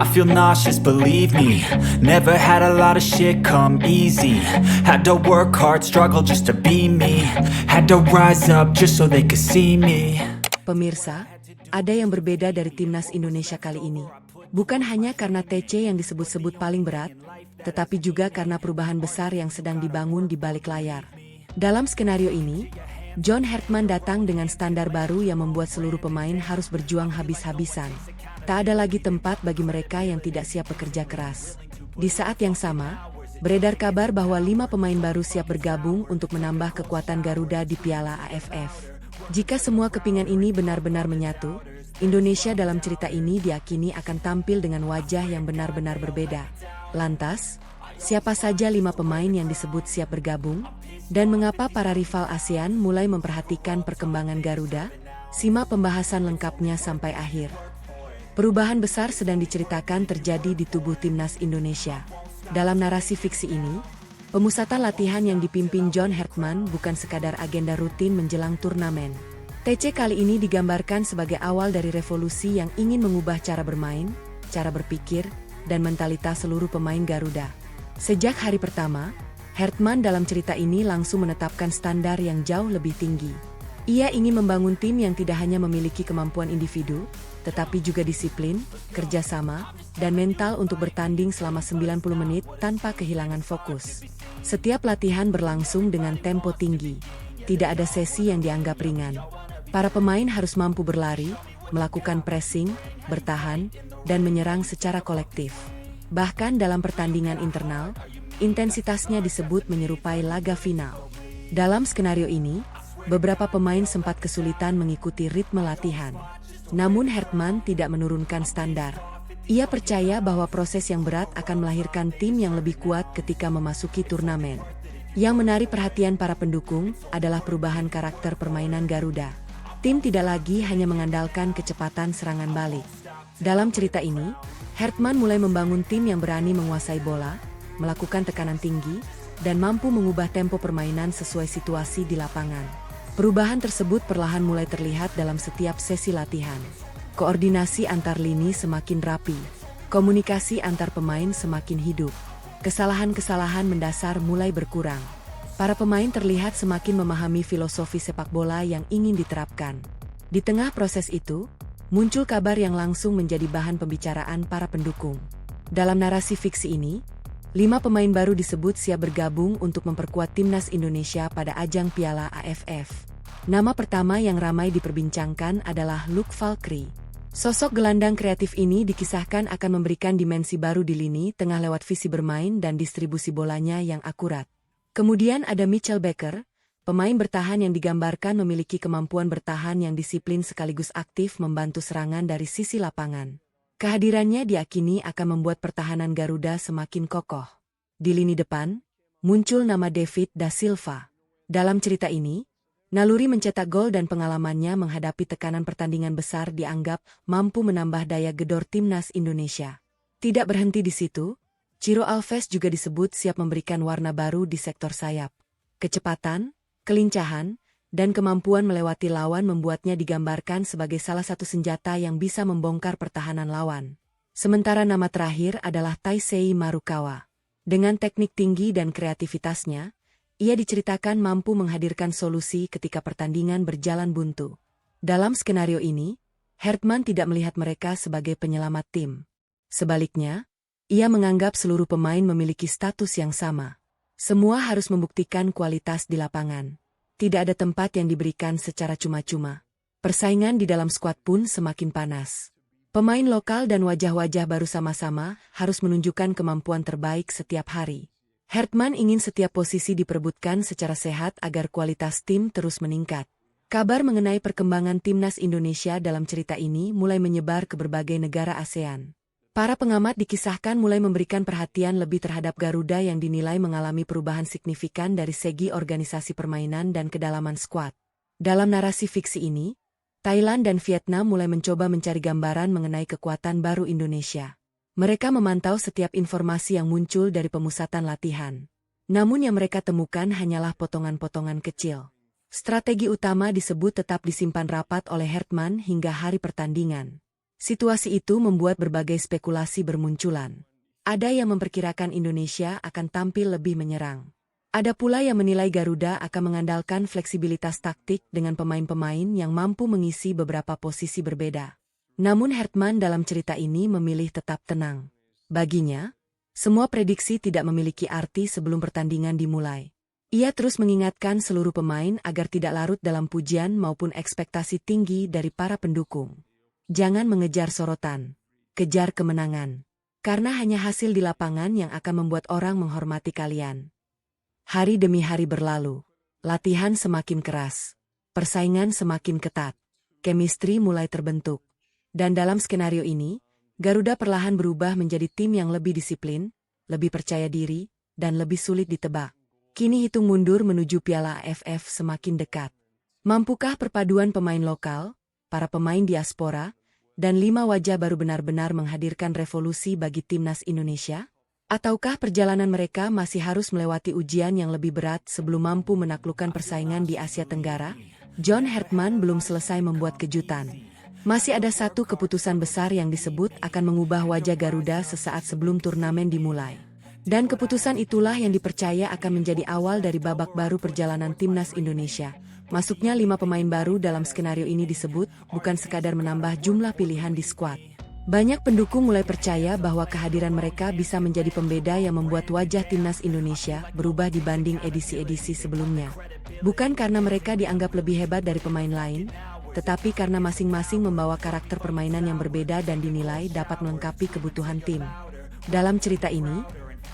I feel nauseous, believe me. Never had a lot of shit come easy. Had to work hard, struggle just to be me. Had to rise up just so they could see me. Pemirsa, ada yang berbeda dari timnas Indonesia kali ini. Bukan hanya karena TC yang disebut-sebut paling berat, tetapi juga karena perubahan besar yang sedang dibangun di balik layar. Dalam skenario ini, John Hertman datang dengan standar baru yang membuat seluruh pemain harus berjuang habis-habisan. Tak ada lagi tempat bagi mereka yang tidak siap bekerja keras. Di saat yang sama, beredar kabar bahwa 5 pemain baru siap bergabung untuk menambah kekuatan Garuda di Piala AFF. Jika semua kepingan ini benar-benar menyatu, Indonesia dalam cerita ini diyakini akan tampil dengan wajah yang benar-benar berbeda. Lantas, siapa saja 5 pemain yang disebut siap bergabung? Dan mengapa para rival ASEAN mulai memperhatikan perkembangan Garuda? Simak pembahasan lengkapnya sampai akhir. Perubahan besar sedang diceritakan terjadi di tubuh timnas Indonesia. Dalam narasi fiksi ini, pemusatan latihan yang dipimpin John Hertman bukan sekadar agenda rutin menjelang turnamen. TC kali ini digambarkan sebagai awal dari revolusi yang ingin mengubah cara bermain, cara berpikir, dan mentalitas seluruh pemain Garuda. Sejak hari pertama, Hertman dalam cerita ini langsung menetapkan standar yang jauh lebih tinggi. Ia ingin membangun tim yang tidak hanya memiliki kemampuan individu, tetapi juga disiplin, kerjasama, dan mental untuk bertanding selama 90 menit tanpa kehilangan fokus. Setiap latihan berlangsung dengan tempo tinggi. Tidak ada sesi yang dianggap ringan. Para pemain harus mampu berlari, melakukan pressing, bertahan, dan menyerang secara kolektif. Bahkan dalam pertandingan internal, intensitasnya disebut menyerupai laga final. Dalam skenario ini, beberapa pemain sempat kesulitan mengikuti ritme latihan. Namun Hertman tidak menurunkan standar. Ia percaya bahwa proses yang berat akan melahirkan tim yang lebih kuat ketika memasuki turnamen. Yang menarik perhatian para pendukung adalah perubahan karakter permainan Garuda. Tim tidak lagi hanya mengandalkan kecepatan serangan balik. Dalam cerita ini, Hertman mulai membangun tim yang berani menguasai bola, melakukan tekanan tinggi, dan mampu mengubah tempo permainan sesuai situasi di lapangan. Perubahan tersebut perlahan mulai terlihat dalam setiap sesi latihan. Koordinasi antar lini semakin rapi, komunikasi antar pemain semakin hidup. Kesalahan-kesalahan mendasar mulai berkurang. Para pemain terlihat semakin memahami filosofi sepak bola yang ingin diterapkan. Di tengah proses itu, muncul kabar yang langsung menjadi bahan pembicaraan para pendukung. Dalam narasi fiksi ini, 5 pemain baru disebut siap bergabung untuk memperkuat timnas Indonesia pada ajang Piala AFF. Nama pertama yang ramai diperbincangkan adalah Luke Valkyrie. Sosok gelandang kreatif ini dikisahkan akan memberikan dimensi baru di lini tengah lewat visi bermain dan distribusi bolanya yang akurat. Kemudian ada Mitchell Baker, pemain bertahan yang digambarkan memiliki kemampuan bertahan yang disiplin sekaligus aktif membantu serangan dari sisi lapangan. Kehadirannya diyakini akan membuat pertahanan Garuda semakin kokoh. Di lini depan, muncul nama David Da Silva. Dalam cerita ini, naluri mencetak gol dan pengalamannya menghadapi tekanan pertandingan besar dianggap mampu menambah daya gedor timnas Indonesia. Tidak berhenti di situ, Ciro Alves juga disebut siap memberikan warna baru di sektor sayap. Kecepatan, kelincahan, dan kemampuan melewati lawan membuatnya digambarkan sebagai salah satu senjata yang bisa membongkar pertahanan lawan. Sementara nama terakhir adalah Taisei Marukawa. Dengan teknik tinggi dan kreativitasnya, ia diceritakan mampu menghadirkan solusi ketika pertandingan berjalan buntu. Dalam skenario ini, Hertman tidak melihat mereka sebagai penyelamat tim. Sebaliknya, ia menganggap seluruh pemain memiliki status yang sama. Semua harus membuktikan kualitas di lapangan. Tidak ada tempat yang diberikan secara cuma-cuma. Persaingan di dalam skuad pun semakin panas. Pemain lokal dan wajah-wajah baru sama-sama harus menunjukkan kemampuan terbaik setiap hari. Hertman ingin setiap posisi diperebutkan secara sehat agar kualitas tim terus meningkat. Kabar mengenai perkembangan timnas Indonesia dalam cerita ini mulai menyebar ke berbagai negara ASEAN. Para pengamat dikisahkan mulai memberikan perhatian lebih terhadap Garuda yang dinilai mengalami perubahan signifikan dari segi organisasi permainan dan kedalaman skuad. Dalam narasi fiksi ini, Thailand dan Vietnam mulai mencoba mencari gambaran mengenai kekuatan baru Indonesia. Mereka memantau setiap informasi yang muncul dari pemusatan latihan. Namun yang mereka temukan hanyalah potongan-potongan kecil. Strategi utama disebut tetap disimpan rapat oleh Hertman hingga hari pertandingan. Situasi itu membuat berbagai spekulasi bermunculan. Ada yang memperkirakan Indonesia akan tampil lebih menyerang. Ada pula yang menilai Garuda akan mengandalkan fleksibilitas taktik dengan pemain-pemain yang mampu mengisi beberapa posisi berbeda. Namun Hertman dalam cerita ini memilih tetap tenang. Baginya, semua prediksi tidak memiliki arti sebelum pertandingan dimulai. Ia terus mengingatkan seluruh pemain agar tidak larut dalam pujian maupun ekspektasi tinggi dari para pendukung. Jangan mengejar sorotan, kejar kemenangan. Karena hanya hasil di lapangan yang akan membuat orang menghormati kalian. Hari demi hari berlalu, latihan semakin keras, persaingan semakin ketat, chemistry mulai terbentuk. Dan dalam skenario ini, Garuda perlahan berubah menjadi tim yang lebih disiplin, lebih percaya diri, dan lebih sulit ditebak. Kini hitung mundur menuju Piala AFF semakin dekat. Mampukah perpaduan pemain lokal, para pemain diaspora, dan 5 wajah baru benar-benar menghadirkan revolusi bagi timnas Indonesia? Ataukah perjalanan mereka masih harus melewati ujian yang lebih berat sebelum mampu menaklukkan persaingan di Asia Tenggara? John Hertman belum selesai membuat kejutan. Masih ada satu keputusan besar yang disebut akan mengubah wajah Garuda sesaat sebelum turnamen dimulai. Dan keputusan itulah yang dipercaya akan menjadi awal dari babak baru perjalanan timnas Indonesia. Masuknya 5 pemain baru dalam skenario ini disebut bukan sekadar menambah jumlah pilihan di skuad. Banyak pendukung mulai percaya bahwa kehadiran mereka bisa menjadi pembeda yang membuat wajah timnas Indonesia berubah dibanding edisi-edisi sebelumnya. Bukan karena mereka dianggap lebih hebat dari pemain lain, tetapi karena masing-masing membawa karakter permainan yang berbeda dan dinilai dapat melengkapi kebutuhan tim. Dalam cerita ini,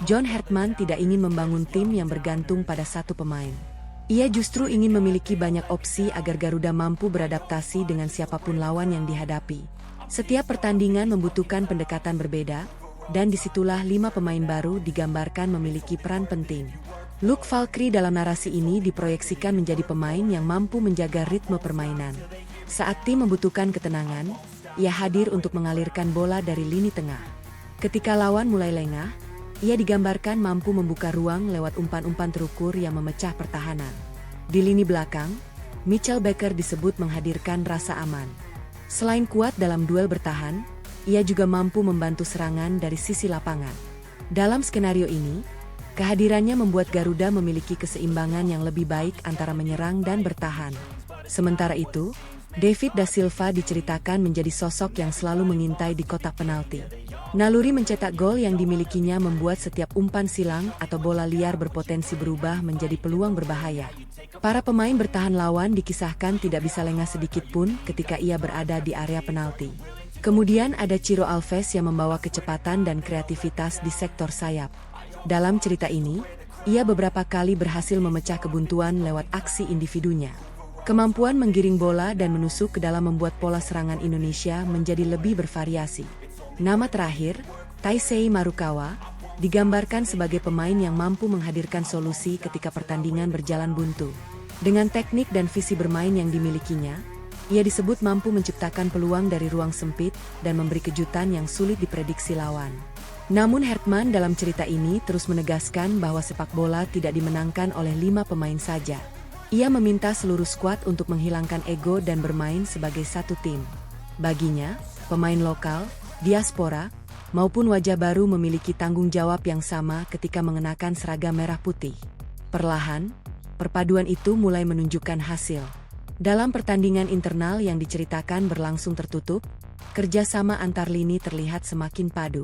John Hertman tidak ingin membangun tim yang bergantung pada satu pemain. Ia justru ingin memiliki banyak opsi agar Garuda mampu beradaptasi dengan siapapun lawan yang dihadapi. Setiap pertandingan membutuhkan pendekatan berbeda, dan disitulah 5 pemain baru digambarkan memiliki peran penting. Luke Valkyrie dalam narasi ini diproyeksikan menjadi pemain yang mampu menjaga ritme permainan. Saat tim membutuhkan ketenangan, ia hadir untuk mengalirkan bola dari lini tengah. Ketika lawan mulai lengah, ia digambarkan mampu membuka ruang lewat umpan-umpan terukur yang memecah pertahanan. Di lini belakang, Mitchell Baker disebut menghadirkan rasa aman. Selain kuat dalam duel bertahan, ia juga mampu membantu serangan dari sisi lapangan. Dalam skenario ini, kehadirannya membuat Garuda memiliki keseimbangan yang lebih baik antara menyerang dan bertahan. Sementara itu, David da Silva diceritakan menjadi sosok yang selalu mengintai di kotak penalti. Naluri mencetak gol yang dimilikinya membuat setiap umpan silang atau bola liar berpotensi berubah menjadi peluang berbahaya. Para pemain bertahan lawan dikisahkan tidak bisa lengah sedikit pun ketika ia berada di area penalti. Kemudian ada Ciro Alves yang membawa kecepatan dan kreativitas di sektor sayap. Dalam cerita ini, ia beberapa kali berhasil memecah kebuntuan lewat aksi individunya. Kemampuan menggiring bola dan menusuk ke dalam membuat pola serangan Indonesia menjadi lebih bervariasi. Nama terakhir, Taisei Marukawa, digambarkan sebagai pemain yang mampu menghadirkan solusi ketika pertandingan berjalan buntu. Dengan teknik dan visi bermain yang dimilikinya, ia disebut mampu menciptakan peluang dari ruang sempit dan memberi kejutan yang sulit diprediksi lawan. Namun Hertman dalam cerita ini terus menegaskan bahwa sepak bola tidak dimenangkan oleh 5 pemain saja. Ia meminta seluruh skuad untuk menghilangkan ego dan bermain sebagai satu tim. Baginya, pemain lokal, diaspora, maupun wajah baru memiliki tanggung jawab yang sama ketika mengenakan seragam merah putih. Perlahan, perpaduan itu mulai menunjukkan hasil. Dalam pertandingan internal yang diceritakan berlangsung tertutup, kerjasama antar lini terlihat semakin padu.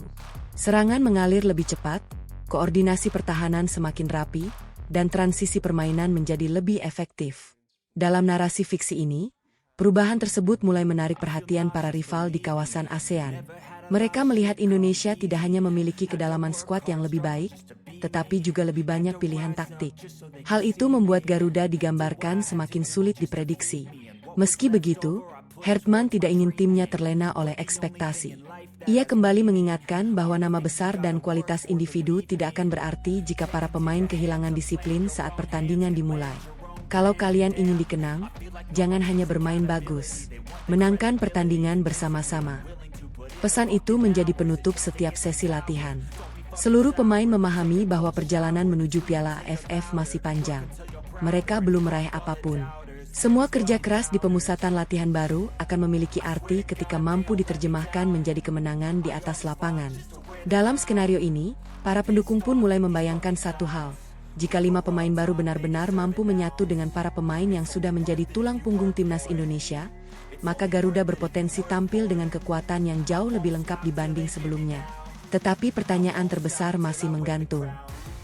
Serangan mengalir lebih cepat, koordinasi pertahanan semakin rapi, dan transisi permainan menjadi lebih efektif. Dalam narasi fiksi ini, perubahan tersebut mulai menarik perhatian para rival di kawasan ASEAN. Mereka melihat Indonesia tidak hanya memiliki kedalaman skuad yang lebih baik, tetapi juga lebih banyak pilihan taktik. Hal itu membuat Garuda digambarkan semakin sulit diprediksi. Meski begitu, Hertman tidak ingin timnya terlena oleh ekspektasi. Ia kembali mengingatkan bahwa nama besar dan kualitas individu tidak akan berarti jika para pemain kehilangan disiplin saat pertandingan dimulai. Kalau kalian ingin dikenang, jangan hanya bermain bagus, menangkan pertandingan bersama-sama. Pesan itu menjadi penutup setiap sesi latihan. Seluruh pemain memahami bahwa perjalanan menuju Piala AFF masih panjang. Mereka belum meraih apapun, Semua kerja keras di pemusatan latihan baru akan memiliki arti ketika mampu diterjemahkan menjadi kemenangan di atas lapangan. Dalam skenario ini, para pendukung pun mulai membayangkan satu hal. Jika 5 pemain baru benar-benar mampu menyatu dengan para pemain yang sudah menjadi tulang punggung timnas Indonesia, maka Garuda berpotensi tampil dengan kekuatan yang jauh lebih lengkap dibanding sebelumnya. Tetapi pertanyaan terbesar masih menggantung.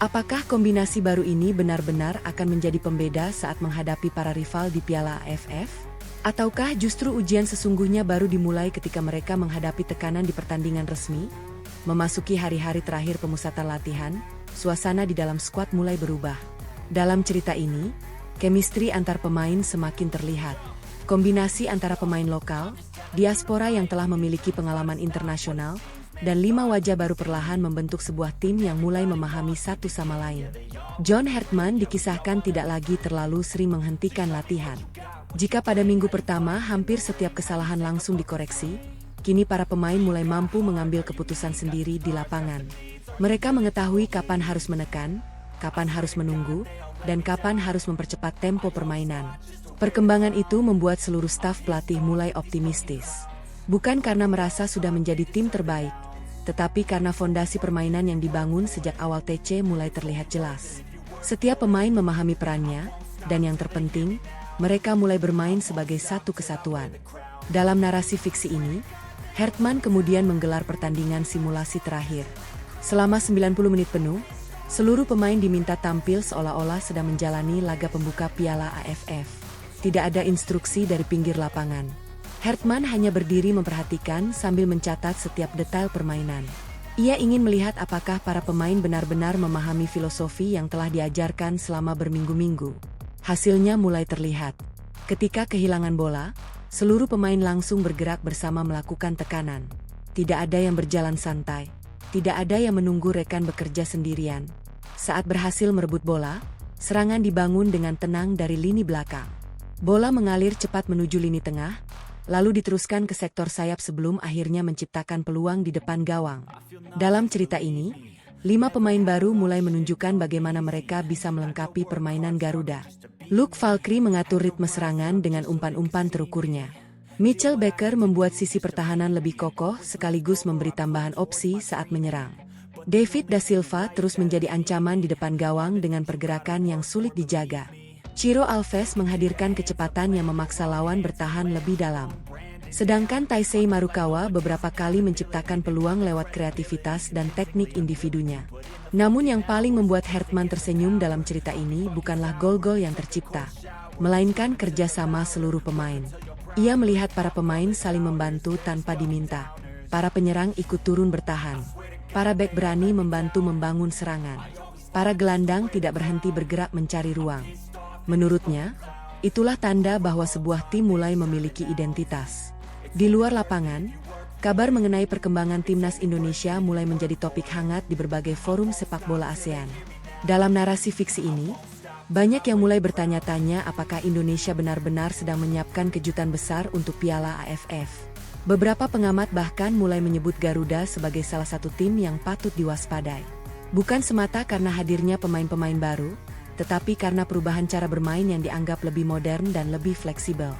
Apakah kombinasi baru ini benar-benar akan menjadi pembeda saat menghadapi para rival di Piala AFF? Ataukah justru ujian sesungguhnya baru dimulai ketika mereka menghadapi tekanan di pertandingan resmi? Memasuki hari-hari terakhir pemusatan latihan, suasana di dalam skuad mulai berubah. Dalam cerita ini, chemistry antar pemain semakin terlihat. Kombinasi antara pemain lokal, diaspora yang telah memiliki pengalaman internasional, dan 5 wajah baru perlahan membentuk sebuah tim yang mulai memahami satu sama lain. John Hartman dikisahkan tidak lagi terlalu sering menghentikan latihan. Jika pada minggu pertama hampir setiap kesalahan langsung dikoreksi, kini para pemain mulai mampu mengambil keputusan sendiri di lapangan. Mereka mengetahui kapan harus menekan, kapan harus menunggu, dan kapan harus mempercepat tempo permainan. Perkembangan itu membuat seluruh staf pelatih mulai optimistis. Bukan karena merasa sudah menjadi tim terbaik, tetapi karena fondasi permainan yang dibangun sejak awal TC mulai terlihat jelas. Setiap pemain memahami perannya, dan yang terpenting, mereka mulai bermain sebagai satu kesatuan. Dalam narasi fiksi ini, Hartman kemudian menggelar pertandingan simulasi terakhir. Selama 90 menit penuh, seluruh pemain diminta tampil seolah-olah sedang menjalani laga pembuka Piala AFF. Tidak ada instruksi dari pinggir lapangan. Hartman hanya berdiri memperhatikan sambil mencatat setiap detail permainan. Ia ingin melihat apakah para pemain benar-benar memahami filosofi yang telah diajarkan selama berminggu-minggu. Hasilnya mulai terlihat. Ketika kehilangan bola, seluruh pemain langsung bergerak bersama melakukan tekanan. Tidak ada yang berjalan santai. Tidak ada yang menunggu rekan bekerja sendirian. Saat berhasil merebut bola, serangan dibangun dengan tenang dari lini belakang. Bola mengalir cepat menuju lini tengah, lalu diteruskan ke sektor sayap sebelum akhirnya menciptakan peluang di depan gawang. Dalam cerita ini, 5 pemain baru mulai menunjukkan bagaimana mereka bisa melengkapi permainan Garuda. Luke Valkyrie mengatur ritme serangan dengan umpan-umpan terukurnya. Mitchell Baker membuat sisi pertahanan lebih kokoh sekaligus memberi tambahan opsi saat menyerang. David Da Silva terus menjadi ancaman di depan gawang dengan pergerakan yang sulit dijaga. Ciro Alves menghadirkan kecepatan yang memaksa lawan bertahan lebih dalam. Sedangkan Taisei Marukawa beberapa kali menciptakan peluang lewat kreativitas dan teknik individunya. Namun yang paling membuat Hartman tersenyum dalam cerita ini bukanlah gol-gol yang tercipta, melainkan kerjasama seluruh pemain. Ia melihat para pemain saling membantu tanpa diminta. Para penyerang ikut turun bertahan. Para bek berani membantu membangun serangan. Para gelandang tidak berhenti bergerak mencari ruang. Menurutnya, itulah tanda bahwa sebuah tim mulai memiliki identitas. Di luar lapangan, kabar mengenai perkembangan timnas Indonesia mulai menjadi topik hangat di berbagai forum sepak bola ASEAN. Dalam narasi fiksi ini, banyak yang mulai bertanya-tanya apakah Indonesia benar-benar sedang menyiapkan kejutan besar untuk Piala AFF. Beberapa pengamat bahkan mulai menyebut Garuda sebagai salah satu tim yang patut diwaspadai. Bukan semata karena hadirnya pemain-pemain baru, tetapi karena perubahan cara bermain yang dianggap lebih modern dan lebih fleksibel.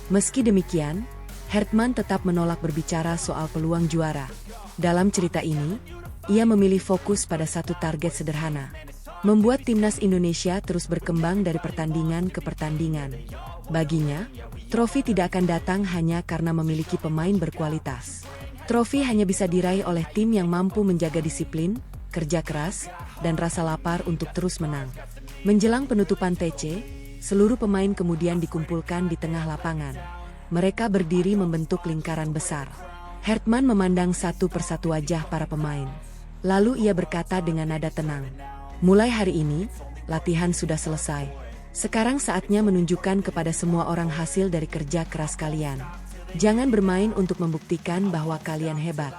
Meski demikian, Hartman tetap menolak berbicara soal peluang juara. Dalam cerita ini, ia memilih fokus pada satu target sederhana: membuat timnas Indonesia terus berkembang dari pertandingan ke pertandingan. Baginya, trofi tidak akan datang hanya karena memiliki pemain berkualitas. Trofi hanya bisa diraih oleh tim yang mampu menjaga disiplin, kerja keras, dan rasa lapar untuk terus menang. Menjelang penutupan TC, seluruh pemain kemudian dikumpulkan di tengah lapangan. Mereka berdiri membentuk lingkaran besar. Hartman memandang satu persatu wajah para pemain. Lalu ia berkata dengan nada tenang, "Mulai hari ini, latihan sudah selesai. Sekarang saatnya menunjukkan kepada semua orang hasil dari kerja keras kalian. Jangan bermain untuk membuktikan bahwa kalian hebat.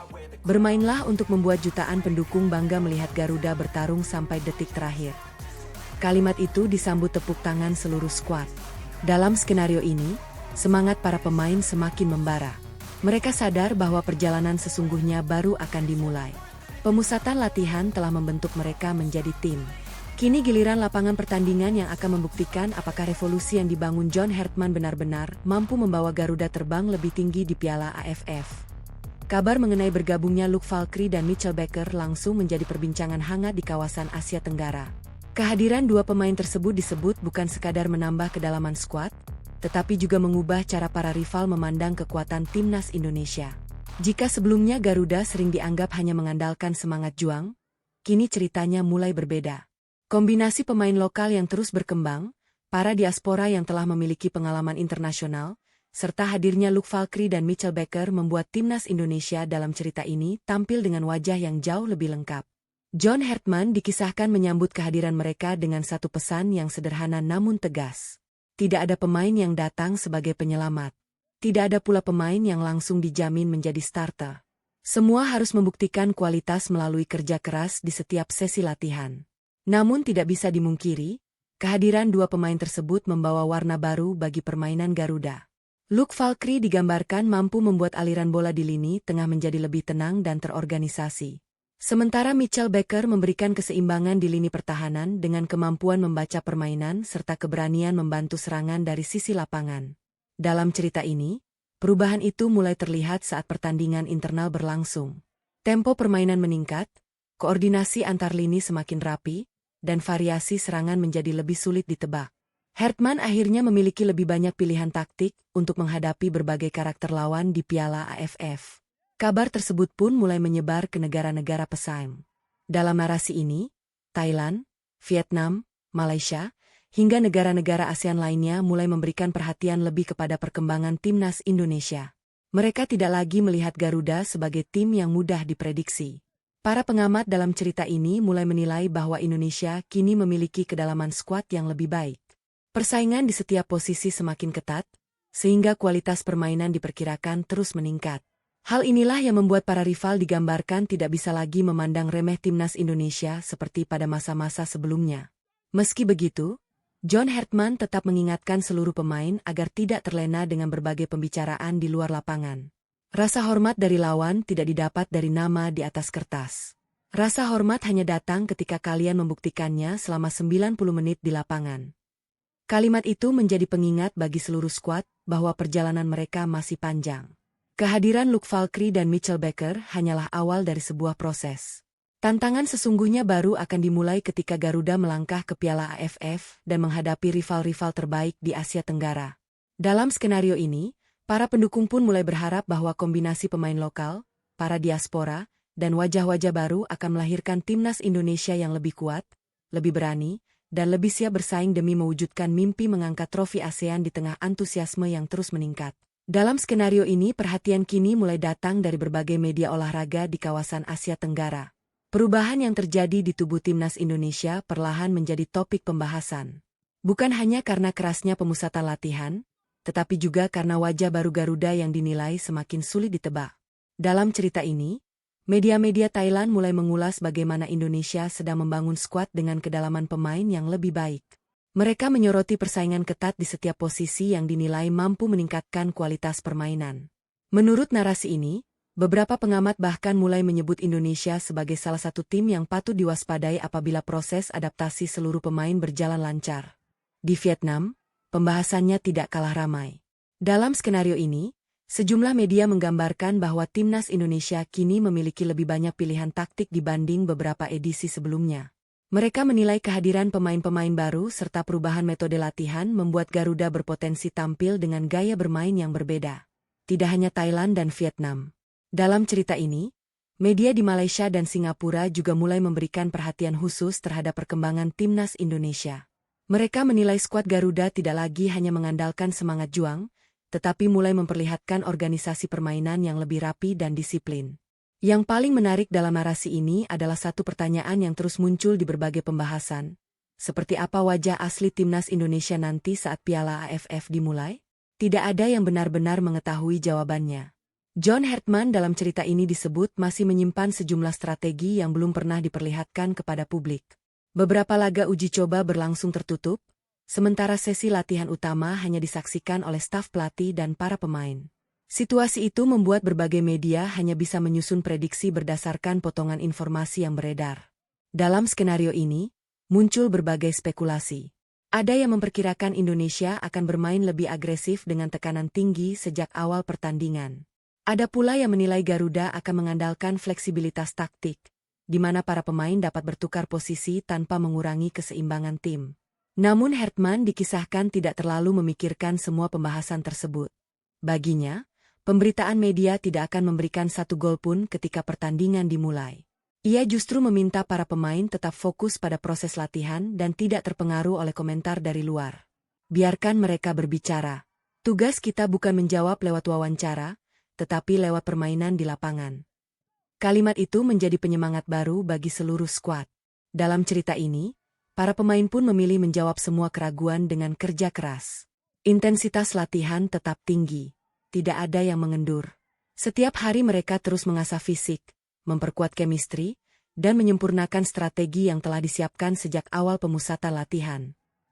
Bermainlah untuk membuat jutaan pendukung bangga melihat Garuda bertarung sampai detik terakhir." Kalimat itu disambut tepuk tangan seluruh skuad. Dalam skenario ini, semangat para pemain semakin membara. Mereka sadar bahwa perjalanan sesungguhnya baru akan dimulai. Pemusatan latihan telah membentuk mereka menjadi tim. Kini giliran lapangan pertandingan yang akan membuktikan apakah revolusi yang dibangun John Hartman benar-benar mampu membawa Garuda terbang lebih tinggi di Piala AFF. Kabar mengenai bergabungnya Luke Valkyrie dan Mitchell Baker langsung menjadi perbincangan hangat di kawasan Asia Tenggara. Kehadiran dua pemain tersebut disebut bukan sekadar menambah kedalaman skuad, tetapi juga mengubah cara para rival memandang kekuatan timnas Indonesia. Jika sebelumnya Garuda sering dianggap hanya mengandalkan semangat juang, kini ceritanya mulai berbeda. Kombinasi pemain lokal yang terus berkembang, para diaspora yang telah memiliki pengalaman internasional, serta hadirnya Luke Valkyrie dan Mitchell Baker membuat timnas Indonesia dalam cerita ini tampil dengan wajah yang jauh lebih lengkap. John Hartman dikisahkan menyambut kehadiran mereka dengan satu pesan yang sederhana namun tegas. Tidak ada pemain yang datang sebagai penyelamat. Tidak ada pula pemain yang langsung dijamin menjadi starter. Semua harus membuktikan kualitas melalui kerja keras di setiap sesi latihan. Namun tidak bisa dimungkiri, kehadiran dua pemain tersebut membawa warna baru bagi permainan Garuda. Luke Valkyrie digambarkan mampu membuat aliran bola di lini tengah menjadi lebih tenang dan terorganisasi. Sementara Mitchell Baker memberikan keseimbangan di lini pertahanan dengan kemampuan membaca permainan serta keberanian membantu serangan dari sisi lapangan. Dalam cerita ini, perubahan itu mulai terlihat saat pertandingan internal berlangsung. Tempo permainan meningkat, koordinasi antar lini semakin rapi, dan variasi serangan menjadi lebih sulit ditebak. Hartman akhirnya memiliki lebih banyak pilihan taktik untuk menghadapi berbagai karakter lawan di Piala AFF. Kabar tersebut pun mulai menyebar ke negara-negara pesaing. Dalam narasi ini, Thailand, Vietnam, Malaysia, hingga negara-negara ASEAN lainnya mulai memberikan perhatian lebih kepada perkembangan timnas Indonesia. Mereka tidak lagi melihat Garuda sebagai tim yang mudah diprediksi. Para pengamat dalam cerita ini mulai menilai bahwa Indonesia kini memiliki kedalaman skuad yang lebih baik. Persaingan di setiap posisi semakin ketat, sehingga kualitas permainan diperkirakan terus meningkat. Hal inilah yang membuat para rival digambarkan tidak bisa lagi memandang remeh timnas Indonesia seperti pada masa-masa sebelumnya. Meski begitu, John Hartman tetap mengingatkan seluruh pemain agar tidak terlena dengan berbagai pembicaraan di luar lapangan. Rasa hormat dari lawan tidak didapat dari nama di atas kertas. Rasa hormat hanya datang ketika kalian membuktikannya selama 90 menit di lapangan. Kalimat itu menjadi pengingat bagi seluruh skuad bahwa perjalanan mereka masih panjang. Kehadiran Luke Valkyrie dan Mitchell Baker hanyalah awal dari sebuah proses. Tantangan sesungguhnya baru akan dimulai ketika Garuda melangkah ke Piala AFF dan menghadapi rival-rival terbaik di Asia Tenggara. Dalam skenario ini, para pendukung pun mulai berharap bahwa kombinasi pemain lokal, para diaspora, dan wajah-wajah baru akan melahirkan timnas Indonesia yang lebih kuat, lebih berani, dan lebih siap bersaing demi mewujudkan mimpi mengangkat trofi ASEAN di tengah antusiasme yang terus meningkat. Dalam skenario ini perhatian kini mulai datang dari berbagai media olahraga di kawasan Asia Tenggara. Perubahan yang terjadi di tubuh timnas Indonesia perlahan menjadi topik pembahasan. Bukan hanya karena kerasnya pemusatan latihan, tetapi juga karena wajah baru Garuda yang dinilai semakin sulit ditebak. Dalam cerita ini, media-media Thailand mulai mengulas bagaimana Indonesia sedang membangun skuad dengan kedalaman pemain yang lebih baik. Mereka menyoroti persaingan ketat di setiap posisi yang dinilai mampu meningkatkan kualitas permainan. Menurut narasi ini, beberapa pengamat bahkan mulai menyebut Indonesia sebagai salah satu tim yang patut diwaspadai apabila proses adaptasi seluruh pemain berjalan lancar. Di Vietnam, pembahasannya tidak kalah ramai. Dalam skenario ini, sejumlah media menggambarkan bahwa timnas Indonesia kini memiliki lebih banyak pilihan taktik dibanding beberapa edisi sebelumnya. Mereka menilai kehadiran pemain-pemain baru serta perubahan metode latihan membuat Garuda berpotensi tampil dengan gaya bermain yang berbeda. Tidak hanya Thailand dan Vietnam. Dalam cerita ini, media di Malaysia dan Singapura juga mulai memberikan perhatian khusus terhadap perkembangan timnas Indonesia. Mereka menilai skuad Garuda tidak lagi hanya mengandalkan semangat juang, tetapi mulai memperlihatkan organisasi permainan yang lebih rapi dan disiplin. Yang paling menarik dalam narasi ini adalah satu pertanyaan yang terus muncul di berbagai pembahasan. Seperti apa wajah asli timnas Indonesia nanti saat Piala AFF dimulai? Tidak ada yang benar-benar mengetahui jawabannya. John Hartman dalam cerita ini disebut masih menyimpan sejumlah strategi yang belum pernah diperlihatkan kepada publik. Beberapa laga uji coba berlangsung tertutup, sementara sesi latihan utama hanya disaksikan oleh staf pelatih dan para pemain. Situasi itu membuat berbagai media hanya bisa menyusun prediksi berdasarkan potongan informasi yang beredar. Dalam skenario ini, muncul berbagai spekulasi. Ada yang memperkirakan Indonesia akan bermain lebih agresif dengan tekanan tinggi sejak awal pertandingan. Ada pula yang menilai Garuda akan mengandalkan fleksibilitas taktik, di mana para pemain dapat bertukar posisi tanpa mengurangi keseimbangan tim. Namun Hertman dikisahkan tidak terlalu memikirkan semua pembahasan tersebut. Baginya, pemberitaan media tidak akan memberikan satu gol pun ketika pertandingan dimulai. Ia justru meminta para pemain tetap fokus pada proses latihan dan tidak terpengaruh oleh komentar dari luar. Biarkan mereka berbicara. Tugas kita bukan menjawab lewat wawancara, tetapi lewat permainan di lapangan. Kalimat itu menjadi penyemangat baru bagi seluruh skuad. Dalam cerita ini, para pemain pun memilih menjawab semua keraguan dengan kerja keras. Intensitas latihan tetap tinggi. Tidak ada yang mengendur. Setiap hari mereka terus mengasah fisik, memperkuat chemistry, dan menyempurnakan strategi yang telah disiapkan sejak awal pemusatan latihan.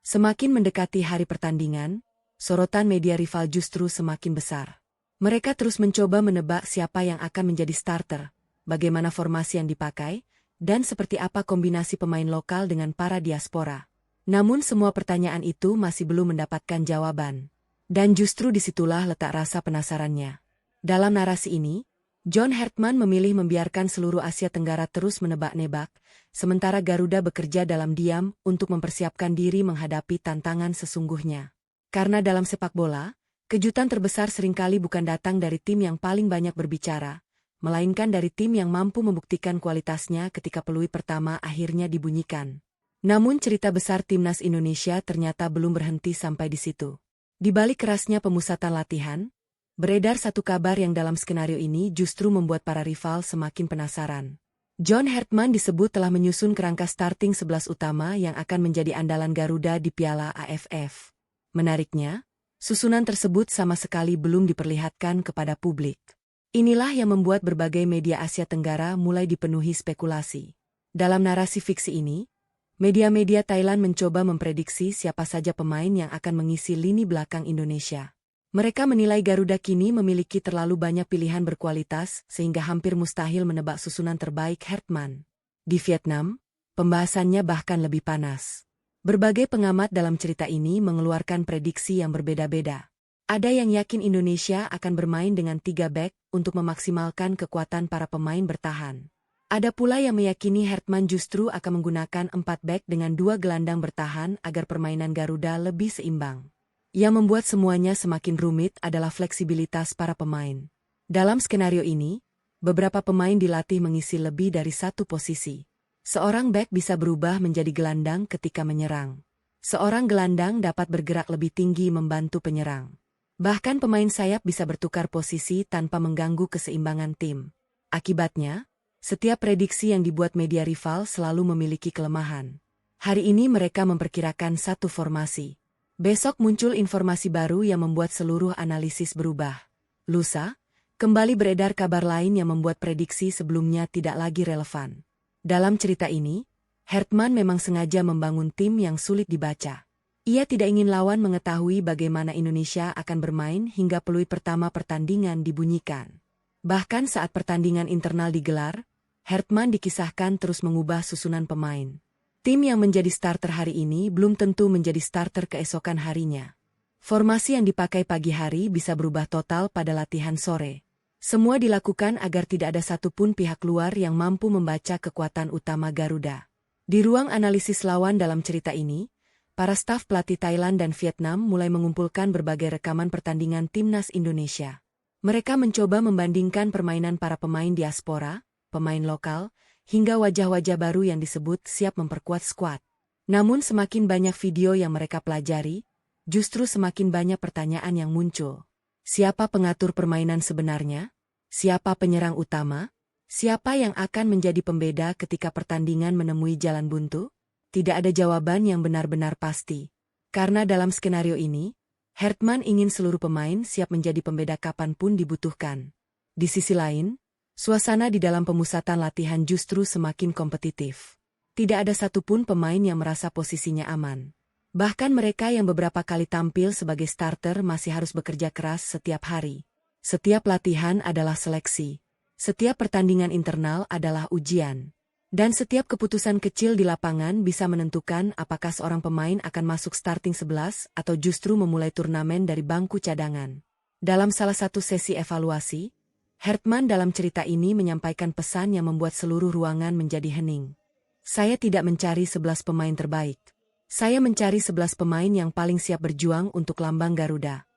Semakin mendekati hari pertandingan, sorotan media rival justru semakin besar. Mereka terus mencoba menebak siapa yang akan menjadi starter, bagaimana formasi yang dipakai, dan seperti apa kombinasi pemain lokal dengan para diaspora. Namun semua pertanyaan itu masih belum mendapatkan jawaban. Dan justru disitulah letak rasa penasarannya. Dalam narasi ini, John Hertman memilih membiarkan seluruh Asia Tenggara terus menebak-nebak, sementara Garuda bekerja dalam diam untuk mempersiapkan diri menghadapi tantangan sesungguhnya. Karena dalam sepak bola, kejutan terbesar seringkali bukan datang dari tim yang paling banyak berbicara, melainkan dari tim yang mampu membuktikan kualitasnya ketika peluit pertama akhirnya dibunyikan. Namun cerita besar timnas Indonesia ternyata belum berhenti sampai di situ. Di balik kerasnya pemusatan latihan, beredar satu kabar yang dalam skenario ini justru membuat para rival semakin penasaran. John Hertman disebut telah menyusun kerangka starting 11 utama yang akan menjadi andalan Garuda di Piala AFF. Menariknya, susunan tersebut sama sekali belum diperlihatkan kepada publik. Inilah yang membuat berbagai media Asia Tenggara mulai dipenuhi spekulasi. Dalam narasi fiksi ini, media-media Thailand mencoba memprediksi siapa saja pemain yang akan mengisi lini belakang Indonesia. Mereka menilai Garuda kini memiliki terlalu banyak pilihan berkualitas sehingga hampir mustahil menebak susunan terbaik Hertman. Di Vietnam, pembahasannya bahkan lebih panas. Berbagai pengamat dalam cerita ini mengeluarkan prediksi yang berbeda-beda. Ada yang yakin Indonesia akan bermain dengan 3 bek untuk memaksimalkan kekuatan para pemain bertahan. Ada pula yang meyakini Hertman justru akan menggunakan 4 bek dengan 2 gelandang bertahan agar permainan Garuda lebih seimbang. Yang membuat semuanya semakin rumit adalah fleksibilitas para pemain. Dalam skenario ini, beberapa pemain dilatih mengisi lebih dari satu posisi. Seorang bek bisa berubah menjadi gelandang ketika menyerang. Seorang gelandang dapat bergerak lebih tinggi membantu penyerang. Bahkan pemain sayap bisa bertukar posisi tanpa mengganggu keseimbangan tim. Akibatnya, setiap prediksi yang dibuat media rival selalu memiliki kelemahan. Hari ini mereka memperkirakan satu formasi. Besok muncul informasi baru yang membuat seluruh analisis berubah. Lusa, kembali beredar kabar lain yang membuat prediksi sebelumnya tidak lagi relevan. Dalam cerita ini, Hertman memang sengaja membangun tim yang sulit dibaca. Ia tidak ingin lawan mengetahui bagaimana Indonesia akan bermain hingga peluit pertama pertandingan dibunyikan. Bahkan saat pertandingan internal digelar, Hertman dikisahkan terus mengubah susunan pemain. Tim yang menjadi starter hari ini belum tentu menjadi starter keesokan harinya. Formasi yang dipakai pagi hari bisa berubah total pada latihan sore. Semua dilakukan agar tidak ada satupun pihak luar yang mampu membaca kekuatan utama Garuda. Di ruang analisis lawan dalam cerita ini, para staf pelatih Thailand dan Vietnam mulai mengumpulkan berbagai rekaman pertandingan timnas Indonesia. Mereka mencoba membandingkan permainan para pemain diaspora, pemain lokal, hingga wajah-wajah baru yang disebut siap memperkuat skuad. Namun semakin banyak video yang mereka pelajari, justru semakin banyak pertanyaan yang muncul. Siapa pengatur permainan sebenarnya? Siapa penyerang utama? Siapa yang akan menjadi pembeda ketika pertandingan menemui jalan buntu? Tidak ada jawaban yang benar-benar pasti. Karena dalam skenario ini, Hertman ingin seluruh pemain siap menjadi pembeda kapanpun dibutuhkan. Di sisi lain, suasana di dalam pemusatan latihan justru semakin kompetitif. Tidak ada satupun pemain yang merasa posisinya aman. Bahkan mereka yang beberapa kali tampil sebagai starter masih harus bekerja keras setiap hari. Setiap latihan adalah seleksi. Setiap pertandingan internal adalah ujian. Dan setiap keputusan kecil di lapangan bisa menentukan apakah seorang pemain akan masuk starting 11 atau justru memulai turnamen dari bangku cadangan. Dalam salah satu sesi evaluasi, Hartman dalam cerita ini menyampaikan pesan yang membuat seluruh ruangan menjadi hening. Saya tidak mencari 11 pemain terbaik. Saya mencari 11 pemain yang paling siap berjuang untuk lambang Garuda.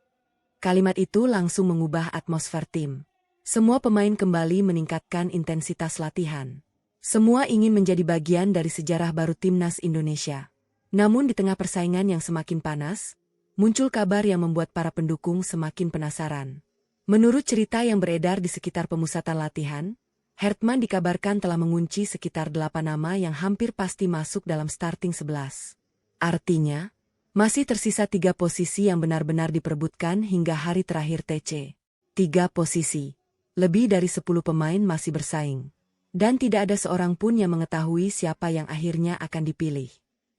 Kalimat itu langsung mengubah atmosfer tim. Semua pemain kembali meningkatkan intensitas latihan. Semua ingin menjadi bagian dari sejarah baru timnas Indonesia. Namun di tengah persaingan yang semakin panas, muncul kabar yang membuat para pendukung semakin penasaran. Menurut cerita yang beredar di sekitar pemusatan latihan, Hartman dikabarkan telah mengunci sekitar 8 nama yang hampir pasti masuk dalam starting 11. Artinya, masih tersisa 3 posisi yang benar-benar diperebutkan hingga hari terakhir TC. 3 posisi. Lebih dari 10 pemain masih bersaing. Dan tidak ada seorang pun yang mengetahui siapa yang akhirnya akan dipilih.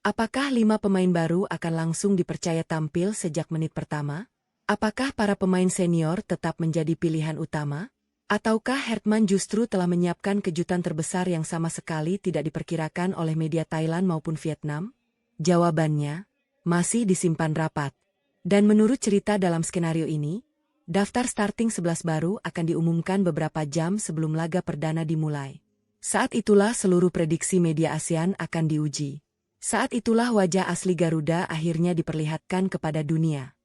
Apakah 5 pemain baru akan langsung dipercaya tampil sejak menit pertama? Apakah para pemain senior tetap menjadi pilihan utama? Ataukah Hartman justru telah menyiapkan kejutan terbesar yang sama sekali tidak diperkirakan oleh media Thailand maupun Vietnam? Jawabannya, masih disimpan rapat. Dan menurut cerita dalam skenario ini, daftar starting 11 baru akan diumumkan beberapa jam sebelum laga perdana dimulai. Saat itulah seluruh prediksi media ASEAN akan diuji. Saat itulah wajah asli Garuda akhirnya diperlihatkan kepada dunia.